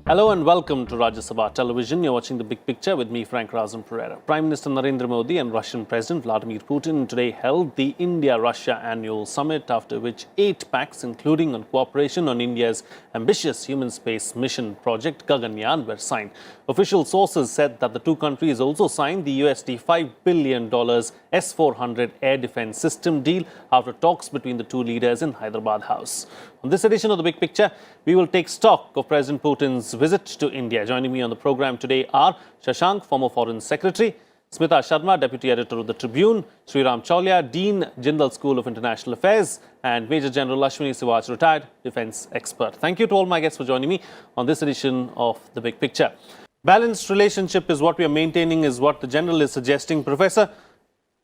Hello and welcome to Rajya Sabha Television. You're watching The Big Picture with me, Frank Razan Pereira. Prime Minister Narendra Modi and Russian President Vladimir Putin today held the India-Russia annual summit, after which 8 pacts, including on cooperation on India's ambitious human space mission project Gaganyaan, were signed. Official sources said that the two countries also signed the $5 billion S-400 air defense system deal after talks between the two leaders in Hyderabad House. On this edition of The Big Picture, we will take stock of President Putin's visit to India. Joining me on the program today are Shashank, former Foreign Secretary, Smita Sharma, Deputy Editor of the Tribune, Sreeram Chaulia, Dean, Jindal School of International Affairs, and Major General Ashwini Sivaj, retired defense expert. Thank you to all my guests for joining me on this edition of The Big Picture. Balanced relationship is what we are maintaining, is what the General is suggesting. Professor,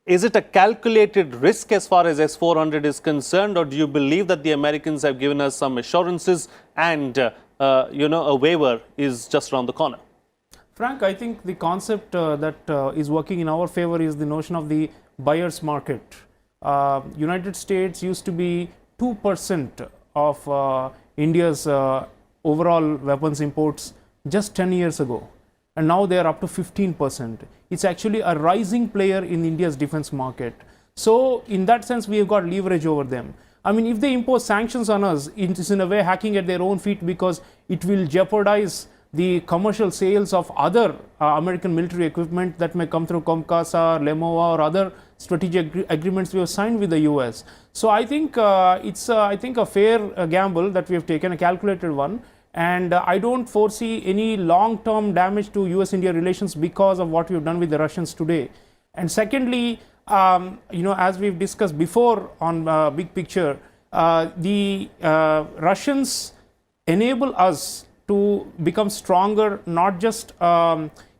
is it a calculated risk as far as S-400 is concerned, or do you believe that the Americans have given us some assurances and, a waiver is just around the corner? Frank, I think the concept that is working in our favor is the notion of the buyer's market. United States used to be 2% of India's overall weapons imports just 10 years ago. And now they are up to 15%. It's actually a rising player in India's defense market. So in that sense, we have got leverage over them. I mean, if they impose sanctions on us, it is in a way hacking at their own feet, because it will jeopardize the commercial sales of other American military equipment that may come through Comcasa, Lemoa, or other strategic agreements we have signed with the US. So I think it's a fair gamble that we have taken, a calculated one. And I don't foresee any long-term damage to US-India relations because of what we've done with the Russians today. And secondly, as we've discussed before on Big Picture, the Russians enable us to become stronger, not just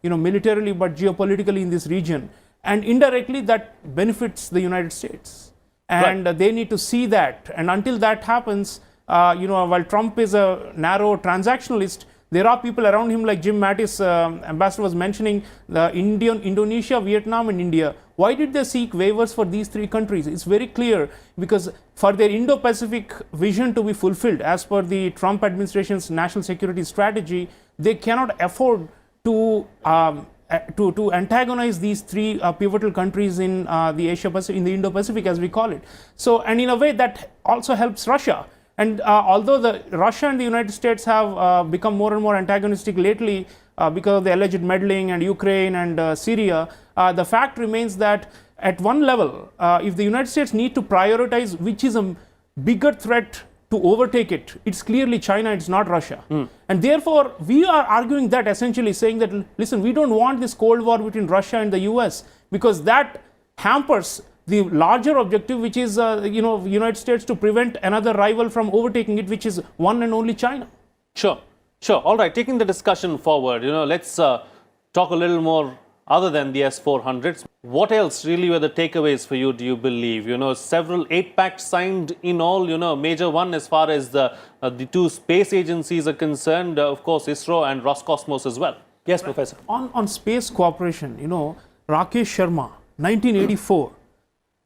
militarily, but geopolitically in this region. And indirectly, that benefits the United States. And they need to see that. And until that happens, while Trump is a narrow transactionalist, there are people around him like Jim Mattis, ambassador, was mentioning the Indonesia, Vietnam, and India. Why did they seek waivers for these 3 countries? It's very clear, because for their Indo-Pacific vision to be fulfilled as per the Trump administration's national security strategy, they cannot afford to antagonize these 3 pivotal countries in the Asia-Pacific, in the Indo-Pacific, as we call it. So, and in a way that also helps Russia. And although Russia and the United States have become more and more antagonistic lately because of the alleged meddling and Ukraine and Syria, the fact remains that at one level, if the United States need to prioritize which is a bigger threat to overtake it, it's clearly China, it's not Russia. And therefore, we are arguing that, essentially saying that, listen, we don't want this Cold War between Russia and the US, because that hampers the larger objective, which is United States to prevent another rival from overtaking it, which is one and only China. Sure. All right, taking the discussion forward, let's talk a little more other than the S-400s. What else really were the takeaways for you, do you believe? Several 8 pacts signed in all, major one as far as the 2 space agencies are concerned, of course, ISRO and Roscosmos as well. Yes, Professor. On space cooperation, Rakesh Sharma, 1984.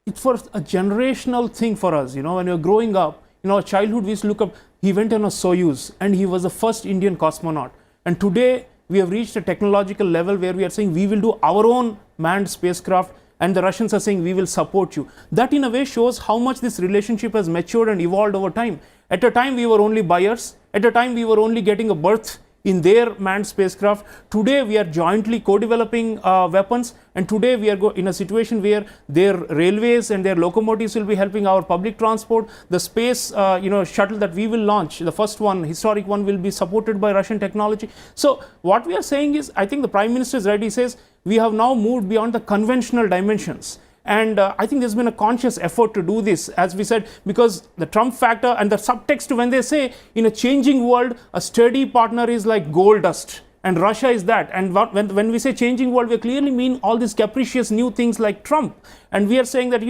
It was a generational thing for us, when you're growing up, our childhood, we used to look up, he went on a Soyuz and he was the first Indian cosmonaut. And today we have reached a technological level where we are saying we will do our own manned spacecraft, and the Russians are saying we will support you. That in a way shows how much this relationship has matured and evolved over time. At a time we were only buyers, at a time we were only getting a berth in their manned spacecraft. Today we are jointly co-developing weapons, and today we are in a situation where their railways and their locomotives will be helping our public transport. The space shuttle that we will launch, the first one, historic one, will be supported by Russian technology. So what we are saying is, I think the Prime Minister is right. He says we have now moved beyond the conventional dimensions. And I think there's been a conscious effort to do this, as we said, because the Trump factor and the subtext when they say in a changing world, a sturdy partner is like gold dust. And Russia is that. And when we say changing world, we clearly mean all these capricious new things like Trump. And we are saying that,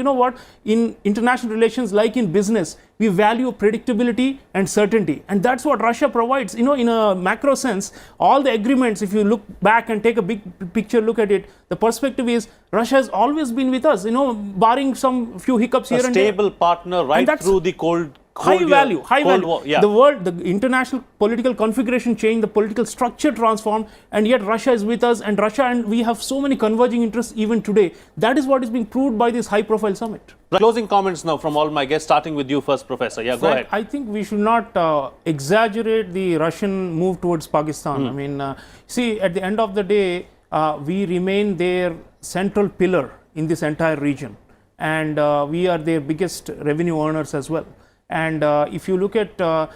in international relations, like in business, we value predictability and certainty. And that's what Russia provides. In a macro sense, all the agreements, if you look back and take a big picture look at it, the perspective is Russia has always been with us, barring some few hiccups here and there. A stable partner right through the Cold high value. War, yeah. The world, the international political configuration changed, the political structure transformed, and yet Russia is with us, and we have so many converging interests even today. That is what is being proved by this high-profile summit. Closing comments now from all my guests, starting with you first, Professor. Yeah, go ahead. I think we should not exaggerate the Russian move towards Pakistan. I mean, see, at the end of the day, we remain their central pillar in this entire region, and we are their biggest revenue earners as well. And if you look at the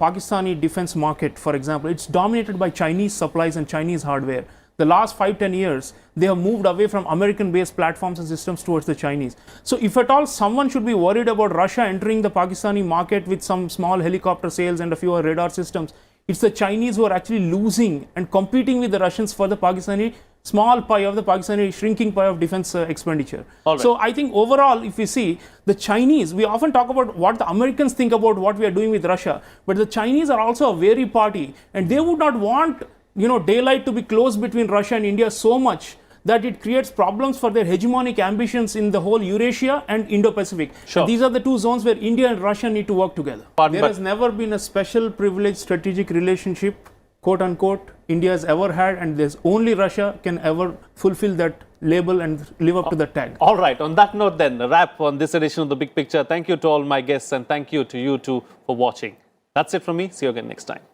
Pakistani defense market, for example, it's dominated by Chinese supplies and Chinese hardware. The last 5-10 years, they have moved away from American-based platforms and systems towards the Chinese. So if at all someone should be worried about Russia entering the Pakistani market with some small helicopter sales and a few radar systems, it's the Chinese who are actually losing and competing with the Russians for the Pakistani small pie of the Pakistani shrinking pie of defense expenditure. Right. So I think overall, if we see the Chinese, we often talk about what the Americans think about what we are doing with Russia, but the Chinese are also a wary party, and they would not want, you know, daylight to be closed between Russia and India so much that it creates problems for their hegemonic ambitions in the whole Eurasia and Indo-Pacific. Sure. These are the two zones where India and Russia need to work together. There has never been a special privileged strategic relationship, quote unquote, India has ever had, and there's only Russia can ever fulfill that label and live up to the tag. All right, on that note then, a wrap on this edition of The Big Picture. Thank you to all my guests, and thank you to you too for watching. That's it from me. See you again next time.